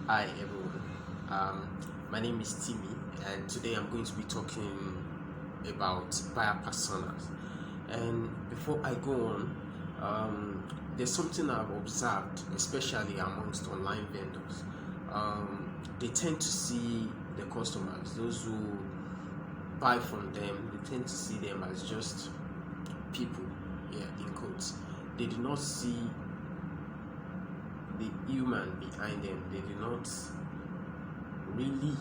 Hi everyone, my name is Timi, and today I'm going to be talking about buyer personas. And before I go on, there's something I've observed, especially amongst online vendors. They tend to see the customers, those who buy from them, they tend to see them as just people, in quotes. They do not see the human behind them. They do not really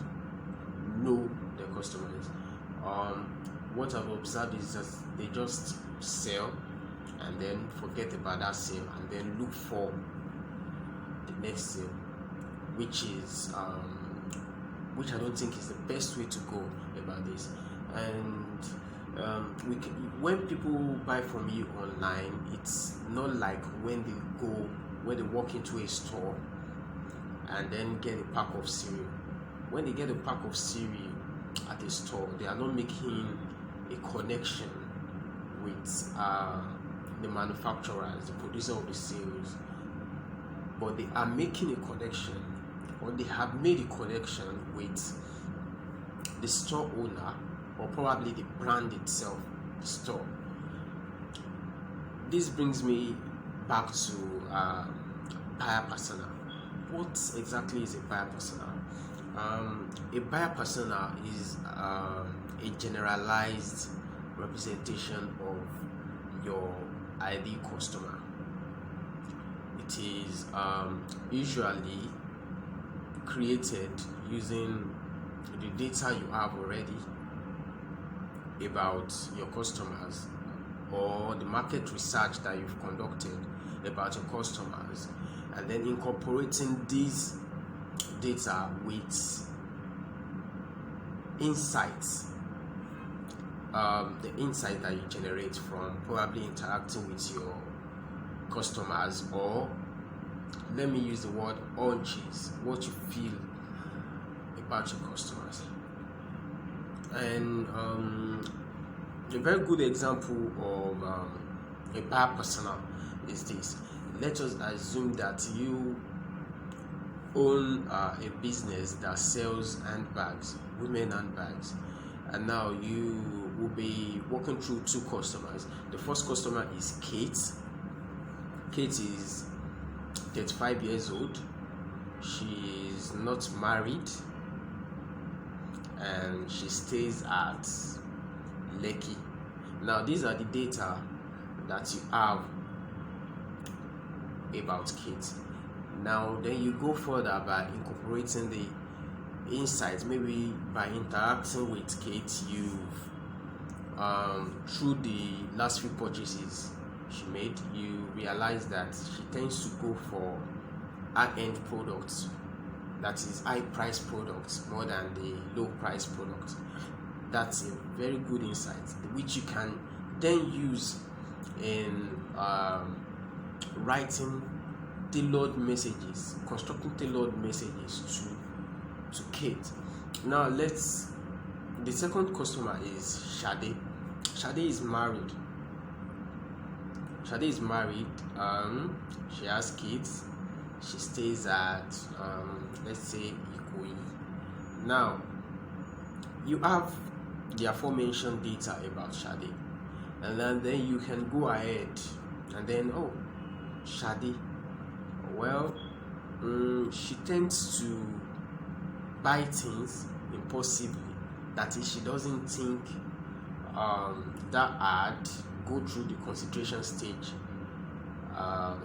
know the customers. What I've observed is that they just sell and then forget about that sale and then look for the next sale, which I don't think is the best way to go about this. And when people buy from you online, it's not like when they walk into a store and then get a pack of cereal. When they get a pack of cereal at a store, they are not making a connection with the manufacturers, the producer of the cereals, but they are making a connection, or they have made a connection with the store owner, or probably the brand itself, the store. This brings me back to buyer persona. What exactly is a buyer persona? A buyer persona is a generalized representation of your ideal customer. It is usually created using the data you have already about your customers, or the market research that you've conducted about your customers, and then incorporating these data with insights, the insight that you generate from probably interacting with your customers, or let me use the word hunches, what you feel about your customers. And a very good example of a buyer persona is this. Let us assume that you own a business that sells handbags, women handbags, and now you will be working through two customers. The first customer is Kate. Kate is 35 years old. She is not married, and she stays at Lekki. Now, these are the data that you have about Kate. Now, then you go further by incorporating the insights. Maybe by interacting with Kate, you've through the last few purchases she made, you realize that she tends to go for high-end products, that is high-price products, more than the low-price products. That's a very good insight, which you can then use in writing tailored messages, constructing tailored messages to Kate. Now the second customer is Shade. Shade is married. Shade is married. She has kids. She stays at let's say Ikoyi. Now you have the aforementioned data about Shade, and then you can go ahead and then Shade, well, she tends to buy things impulsively. That is, she doesn't think that hard, go through the consideration stage.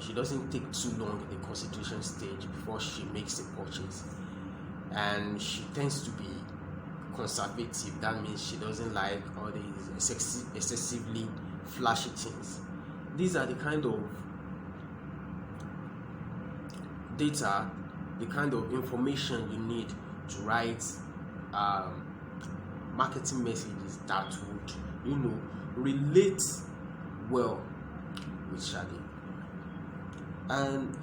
She doesn't take too long in the consideration stage before she makes a purchase, and she tends to be conservative. That means she doesn't like all these excessively flashy things. These are the kind of data, the kind of information you need to write marketing messages that would relate well with Shade. And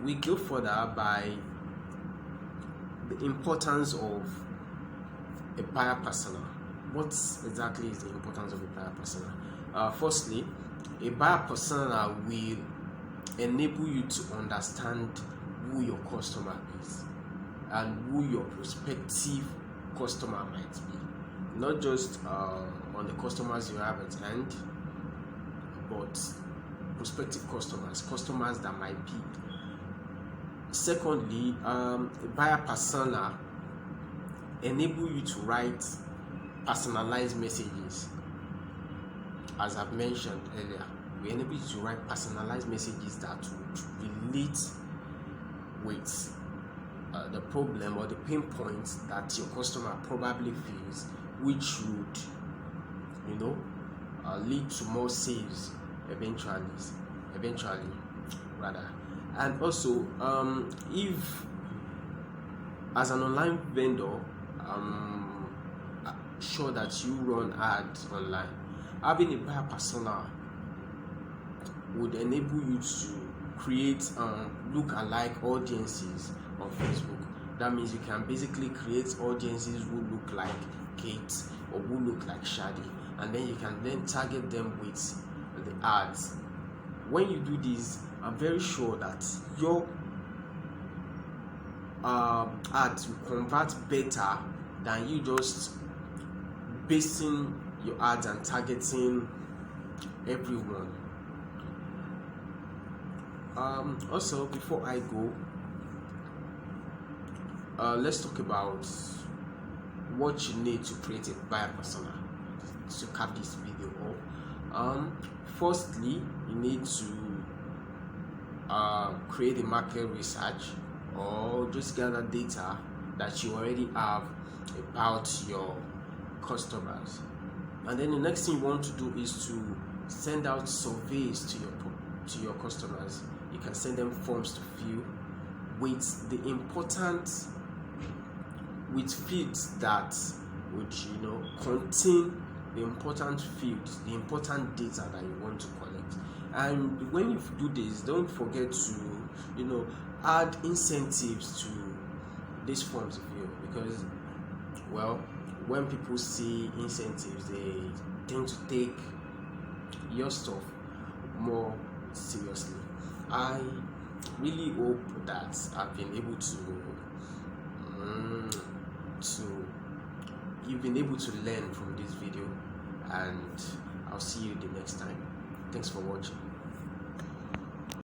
we go further by the importance of a buyer persona. What exactly is the importance of a buyer persona? Firstly, a buyer persona will enable you to understand who your customer is and who your prospective customer might be, not just on the customers you have at hand, but prospective customers that might be. Secondly, buyer persona enable you to write personalized messages. As I've mentioned earlier, we enable you to write personalized messages that would relate with the problem or the pain points that your customer probably feels, which would lead to more sales eventually rather. And also, if as an online vendor, sure that you run ads online, having a buyer persona would enable you to create look-alike audiences on Facebook. That means you can basically create audiences who look like Kate or who look like Shadi, and then you can then target them with the ads. When you do this, I'm very sure that your ads will convert better than you just basing your ads and targeting everyone. Also, before I go, let's talk about what you need to create a buyer persona to cap this video off. Firstly, you need to create a market research or just gather data that you already have about your customers. And then the next thing you want to do is to send out surveys to your customers. You can send them forms to fill with fields that would contain the important fields, the important data that you want to collect. And when you do this, don't forget to add incentives to these forms of fill, because when people see incentives, they tend to take your stuff more seriously. I really hope that I've been able you've been able to learn from this video, and I'll see you the next time. Thanks for watching.